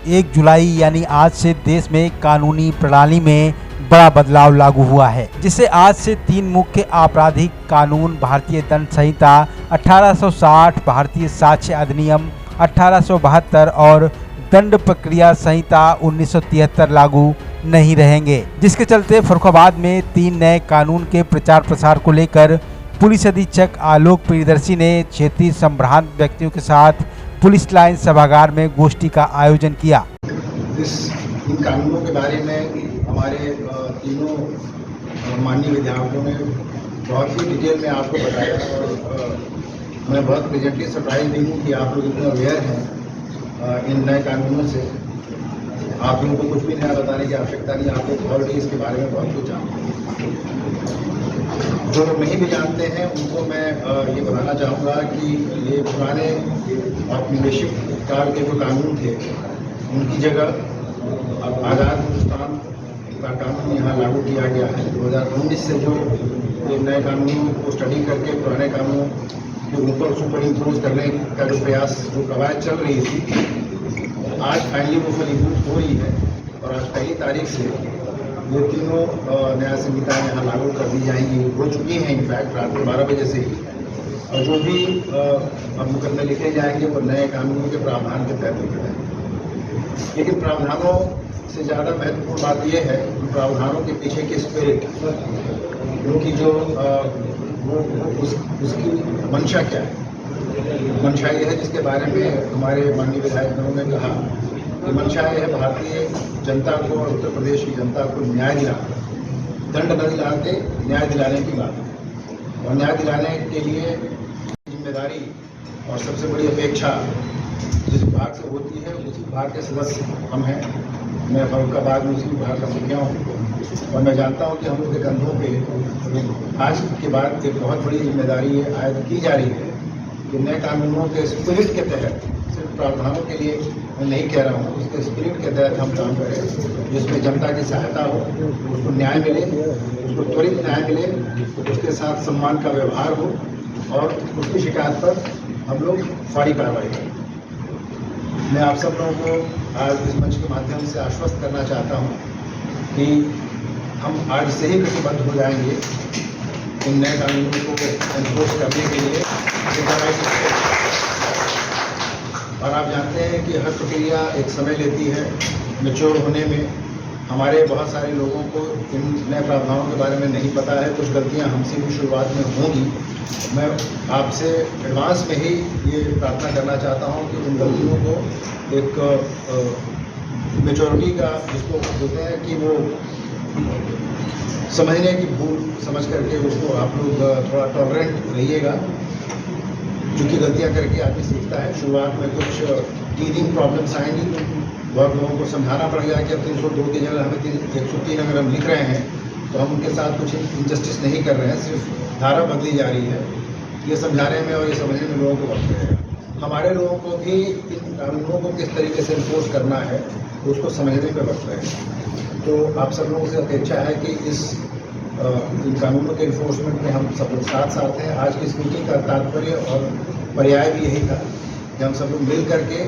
1 जुलाई यानी आज से देश में कानूनी प्रणाली में बड़ा बदलाव लागू हुआ है, जिससे आज से 3 मुख्य आपराधिक कानून भारतीय दंड संहिता 1860, भारतीय साक्ष्य अधिनियम 1872 और दंड प्रक्रिया संहिता 1973 लागू नहीं रहेंगे, जिसके चलते फर्रुखाबाद में 3 नए कानून के प्रचार प्रसार को लेकर पुलिस अधीक्षक आलोक प्रियदर्शी ने क्षेत्रीय संभ्रांत व्यक्तियों के साथ पुलिस लाइन सभागार में गोष्ठी का आयोजन किया। इन कानूनों के बारे में हमारे तीनों माननीय विधायकों ने बहुत ही डिटेल में आपको बताया और मैं बहुत प्रेजेंटली सरप्राइज भी हूँ कि आप लोग इतना अवेयर हैं इन नए कानूनों से। आप लोगों को कुछ भी नया बताने की आवश्यकता नहीं, आप लोग ऑलरेडी इसके बारे में बहुत कुछ जानते हैं। जो लोग नहीं भी जानते हैं उनको मैं ये बताना चाहूँगा कि ये पुराने औपनिवेशिक काल के जो कानून थे उनकी जगह अब आज़ाद हिंदुस्तान का कानून यहाँ लागू किया गया है। 2019 से जो नए कानूनों को स्टडी करके पुराने कानूनों के ऊपर सुपर इम्पोज करने का जो प्रयास जो कवायद चल रही थी, आज फाइनली वो फल इम्प्रूव हो रही है और आज 1 तारीख से ये तीनों न्याय संहिताएँ यहाँ लागू कर दी जाएंगी, हो चुकी हैं इनफैक्ट रात को 12 बजे से ही। और जो भी अब मुकदमे लिखे जाएंगे वो नए कानूनों के प्रावधान के तहत लिखे जाएंगे। लेकिन प्रावधानों से ज़्यादा महत्वपूर्ण बात यह है कि प्रावधानों के पीछे की स्पिरिट, उनकी जो उसकी मंशा क्या है। मंशा ये है जिसके बारे में हमारे माननीय विधायकों ने कहा कि मंशा ये है भारतीय जनता को और उत्तर प्रदेश की जनता को न्याय दिलाना, दंड न दिलाते न्याय दिलाने की बात है। और न्याय दिलाने के लिए जिम्मेदारी और सबसे बड़ी अपेक्षा जिस विभाग से होती है उसी विभाग के सदस्य हम हैं। मैं फर्रुखाबाद में उसी विभाग का मुखिया हूँ और मैं जानता हूँ कि हम लोग के कंधों पे आज के बाद एक बहुत बड़ी जिम्मेदारी आयद की जा रही है कि नए कानूनों के स्पिरिट के तहत, सिर्फ प्रावधानों के लिए मैं नहीं कह रहा हूँ, उसके स्पिरिट के तहत हम काम करें जिसमें जनता की सहायता हो, उसको न्याय मिले, उसको त्वरित न्याय मिले, उसके साथ सम्मान का व्यवहार हो और उसकी शिकायत पर हम लोग फौरी कार्रवाई करें। मैं आप सब लोगों को आज इस मंच के माध्यम से आश्वस्त करना चाहता हूँ कि हम आज से ही प्रतिबद्ध हो जाएंगे इन नए कानूनों को एनफोर्स करने के लिए। और आप जानते हैं कि हर प्रक्रिया एक समय लेती है मैच्योर होने में। हमारे बहुत सारे लोगों को इन नए प्रावधानों के बारे में नहीं पता है, कुछ गलतियां हमसे भी शुरुआत में होंगी। मैं आपसे एडवांस में ही ये प्रार्थना करना चाहता हूं कि उन गलतियों को एक मैच्योरिटी का, जिसको कहते हैं कि वो समझने की भूल समझ करके उसको आप लोग थोड़ा टॉलरेंट रहिएगा, क्योंकि गलतियां करके आदमी सीखता है। शुरुआत में कुछ टीदिंग प्रॉब्लम्स आएंगी, बहुत लोगों को समझाना पड़ेगा कि अब 302 की जगह हमें 103 अगर हम लिख रहे हैं तो हम उनके साथ कुछ इनजस्टिस नहीं कर रहे हैं, सिर्फ धारा बदली जा रही है। ये समझाने में और ये समझने में लोगों को वक्त लगेगा। हमारे लोगों को भी इन कानूनों को किस तरीके से इन्फोर्स करना है उसको समझने में वक्त लगेगा। तो आप सब लोगों से अपेक्षा है कि इन कानूनों के इन्फोर्समेंट में हम सब लोग साथ साथ हैं। आज की इस मीटिंग का तात्पर्य और पर्याय भी यही था कि हम सब लोग मिल करके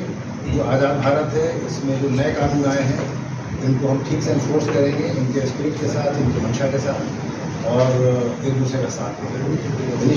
जो आज़ाद भारत है इसमें जो नए कानून आए हैं इनको हम ठीक से इन्फोर्स करेंगे, इनके स्पिरिट के साथ, इनकी मंशा के साथ और एक दूसरे का साथ देंगे।